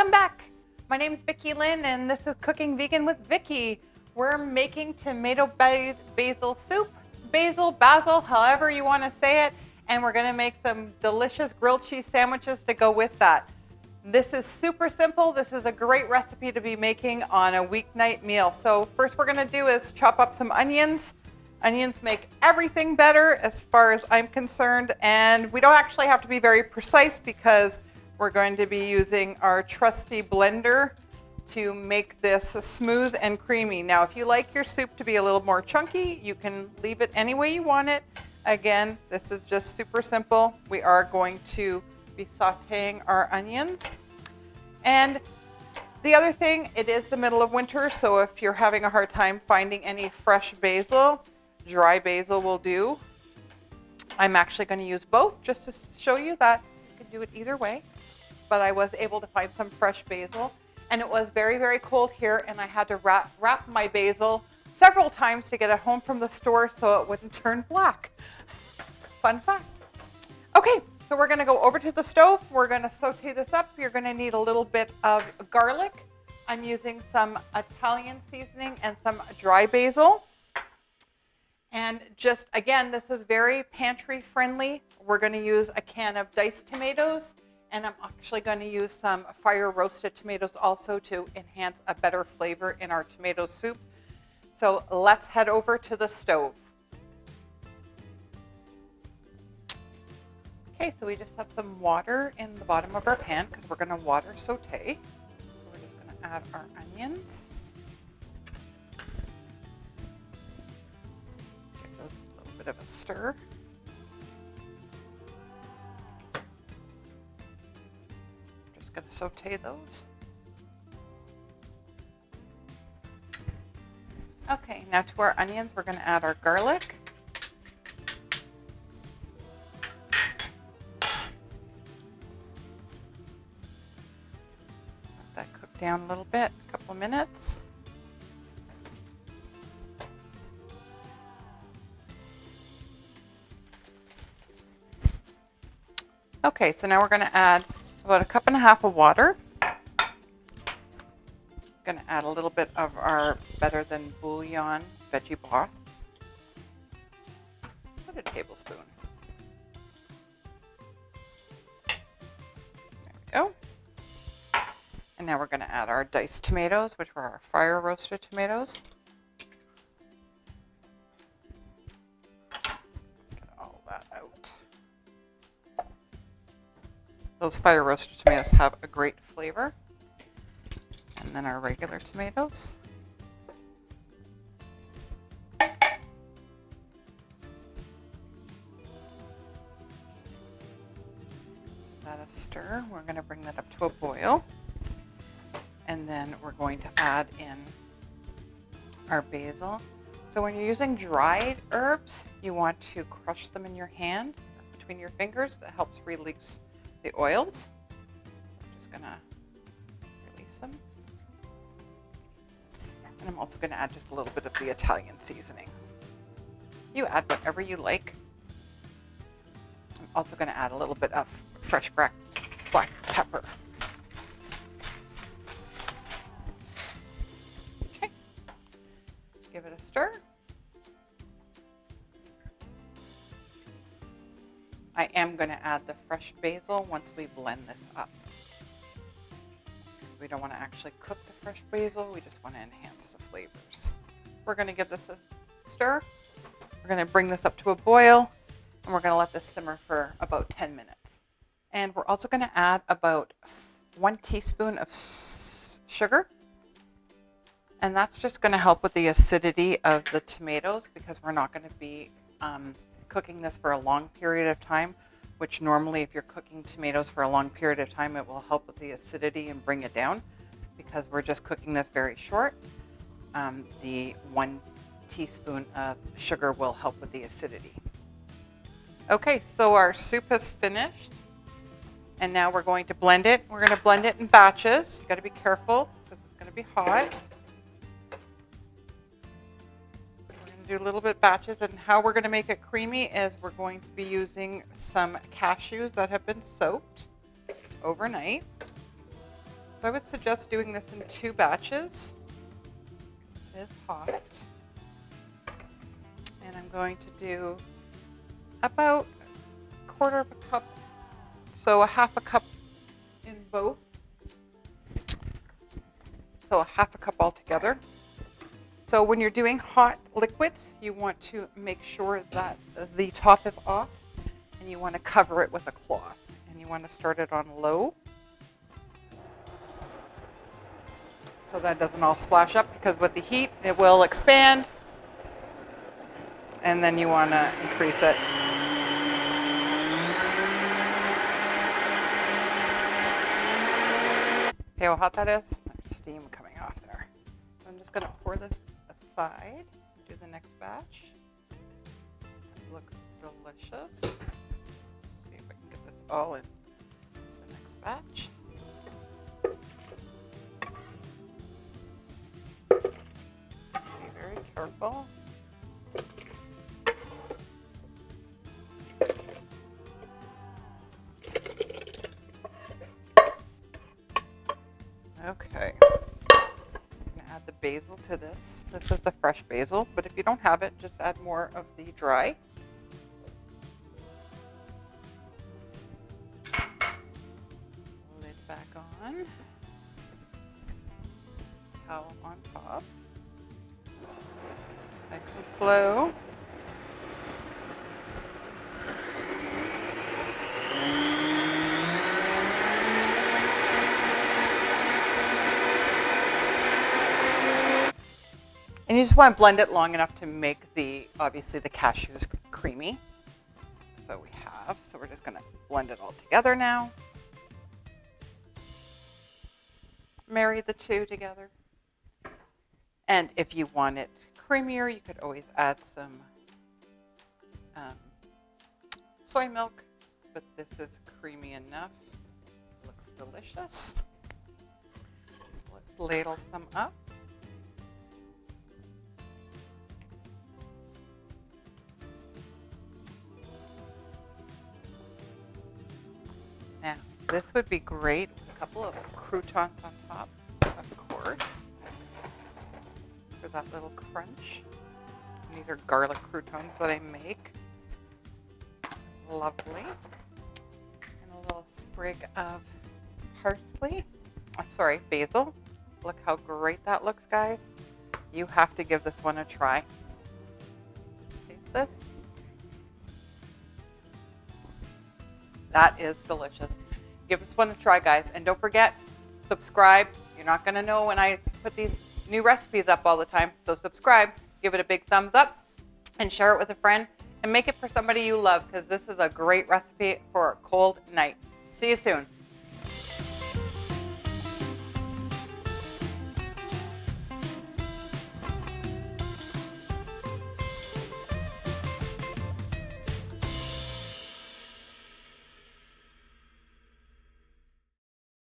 Welcome back. My name is Vicki-Lynne and this is Cooking Vegan with Vicki. We're making tomato basil soup, basil, however you want to say it, and we're going to make some delicious grilled cheese sandwiches to go with that. This is super simple. This is a great recipe to be making on a weeknight meal. So first we're going to do is chop up some onions. Onions make everything better as far as I'm concerned, and we don't actually have to be very precise because we're going to be using our trusty blender to make this smooth and creamy. Now, if you like your soup to be a little more chunky, you can leave it any way you want it. Again, this is just super simple. We are going to be sauteing our onions. And the other thing, it is the middle of winter, so if you're having a hard time finding any fresh basil, dry basil will do. I'm actually going to use both just to show you that you can do it either way. But I was able to find some fresh basil, and it was very, very cold here, and I had to wrap my basil several times to get it home from the store so it wouldn't turn black. Fun fact. Okay, so we're going to go over to the stove. We're going to saute this up. You're going to need a little bit of garlic. I'm using some Italian seasoning and some dry basil. And just, again, this is very pantry friendly. We're going to use a can of diced tomatoes, and I'm actually going to use some fire roasted tomatoes also to enhance a better flavor in our tomato soup. So let's head over to the stove. Okay, so we just have some water in the bottom of our pan because we're going to water saute. So we're just going to add our onions. Give those a little bit of a stir. Going to saute those. Okay, now to our onions, we're going to add our garlic. Let that cook down a little bit, a couple of minutes. Okay, so now we're going to add about 1.5 cups of water. Going to add a little bit of our better than bouillon veggie broth. About a tablespoon. There we go. And now we're going to add our diced tomatoes, which were our fire roasted tomatoes. Get all that out. Those fire roasted tomatoes have a great flavor. And then our regular tomatoes. That a stir. We're going to bring that up to a boil. And then we're going to add in our basil. So when you're using dried herbs, you want to crush them in your hand, between your fingers. That helps release the oils. I'm just going to release them. And I'm also going to add just a little bit of the Italian seasoning. You add whatever you like. I'm also going to add a little bit of fresh black pepper. Okay. Give it a stir. I am going to add the fresh basil once we blend this up. We don't want to actually cook the fresh basil, we just want to enhance the flavors. We're going to give this a stir. We're going to bring this up to a boil, and we're going to let this simmer for about 10 minutes. And we're also going to add about 1 teaspoon of sugar. And that's just going to help with the acidity of the tomatoes because we're not going to be cooking this for a long period of time, which normally if you're cooking tomatoes for a long period of time, it will help with the acidity and bring it down. Because we're just cooking this very short, the 1 teaspoon of sugar will help with the acidity. Okay, so our soup is finished, and now we're going to blend it. We're going to blend it in batches. You got to be careful because it's going to be hot. Do a little bit batches, and how we're going to make it creamy is we're going to be using some cashews that have been soaked overnight. So I would suggest doing this in 2 batches. It is hot. And I'm going to do about 1/4 cup, so a 1/2 cup in both. So a 1/2 cup altogether. So when you're doing hot liquids, you want to make sure that the top is off, and you want to cover it with a cloth. And you want to start it on low, so that doesn't all splash up, because with the heat it will expand, and then you want to increase it. See how hot that is? There's steam coming off there. So I'm just going to pour this aside, do the next batch. It looks delicious. Let's see if I can get this all in the next batch. Be very careful. Okay, I'm going to add the basil to this. This is the fresh basil, but if you don't have it, just add more of the dry. Lid back on. Towel on top. Nice and slow. And you just want to blend it long enough to make obviously the cashews creamy. So we're just going to blend it all together now. Marry the two together. And if you want it creamier, you could always add some soy milk, but this is creamy enough. Looks delicious. So let's ladle some up. Now, this would be great with a couple of croutons on top, of course, for that little crunch. And these are garlic croutons that I make. Lovely. And a little sprig of parsley. Sorry, basil. Look how great that looks, guys. You have to give this one a try. Taste this. That is delicious. Give this one a try, guys. And don't forget, subscribe. You're not going to know when I put these new recipes up all the time. So subscribe, give it a big thumbs up, and share it with a friend. And make it for somebody you love, because this is a great recipe for a cold night. See you soon.